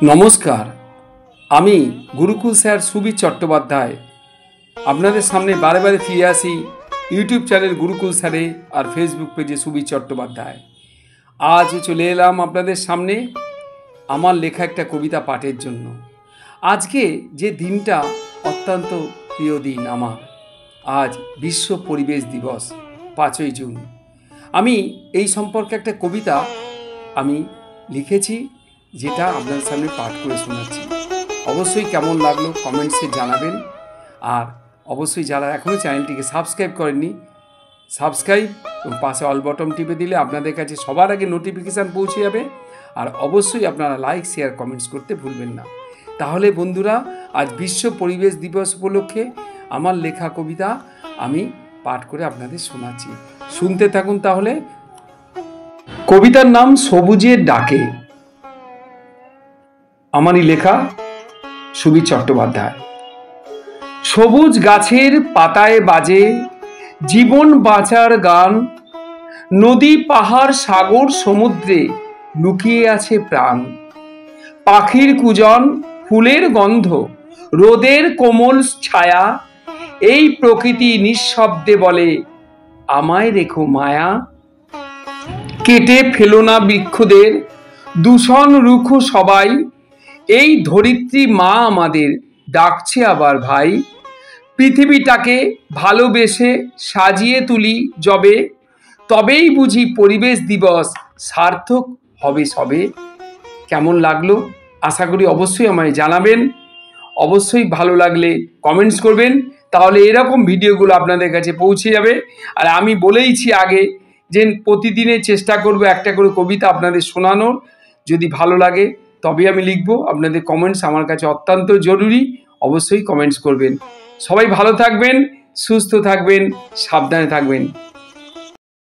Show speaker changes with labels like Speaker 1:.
Speaker 1: नमस्कार। আমি গুরুকুল স্যার সুবীর চট্টোপাধ্যায় আপনাদের সামনে বারে বারে ফিরে আসি ইউটিউব চ্যানেল গুরুকুল স্যারে আর ফেসবুক পেজে সুবীর চট্টোপাধ্যায়। আজ চলে এলাম আপনাদের সামনে আমার লেখা একটা কবিতা পাঠের জন্য। আজকে যে দিনটা অত্যন্ত প্রিয় দিন আমার, আজ বিশ্ব পরিবেশ দিবস 5ই জুন। আমি এই সম্পর্কে একটা কবিতা আমি লিখেছি, যেটা আপনাদের সামনে পাঠ করে শোনাচ্ছি। অবশ্যই কেমন লাগলো কমেন্টসে জানাবেন। আর অবশ্যই যারা এখনও চ্যানেলটিকে সাবস্ক্রাইব করেননি, সাবস্ক্রাইব এবং পাশে অল বটন টিপে দিলে আপনাদের কাছে সবার আগে নোটিফিকেশান পৌঁছে যাবে। আর অবশ্যই আপনারা লাইক, শেয়ার, কমেন্টস করতে ভুলবেন না। তাহলে বন্ধুরা, আজ বিশ্ব পরিবেশ দিবস উপলক্ষে আমার লেখা কবিতা আমি পাঠ করে আপনাদের শোনাচ্ছি, শুনতে থাকুন। তাহলে কবিতার নাম সবুজের ডাকে। আমারই লেখা, সুবীর চট্টোপাধ্যায়। সবুজ গাছের পাতায় বাজে জীবন বাঁচার গান, নদী, পাহাড়, সাগর, সমুদ্রে লুকিয়ে আছে প্রাণ। পাখির কুজন, ফুলের গন্ধ, রোদের কোমল ছায়া, এই প্রকৃতি নিঃশব্দে বলে আমায় রেখো মায়া। কেটে ফেলো না বৃক্ষদের, দূষণ রুখো সবাই, এই ধরিত্রী মা আমাদের ডাকছে আবার ভাই। পৃথিবীটাকে ভালোবেসে সাজিয়ে তুলি যবে, তবেই বুঝি পরিবেশ দিবস সার্থক হবে সবে। কেমন লাগলো আশা করি অবশ্যই আমায় জানাবেন। অবশ্যই ভালো লাগলে কমেন্টস করবেন, তাহলে এরকম ভিডিওগুলো আপনাদের কাছে পৌঁছে যাবে। আর আমি বলেইছি আগে যে প্রতিদিনের চেষ্টা করব একটা করে কবিতা আপনাদের শোনানোর। যদি ভালো লাগে তবে আমি লিখব। আপনাদের কমেন্টস আমার কাছে অত্যন্ত জরুরি, অবশ্যই কমেন্টস করবেন। সবাই ভালো থাকবেন, সুস্থ থাকবেন, সাবধানে থাকবেন।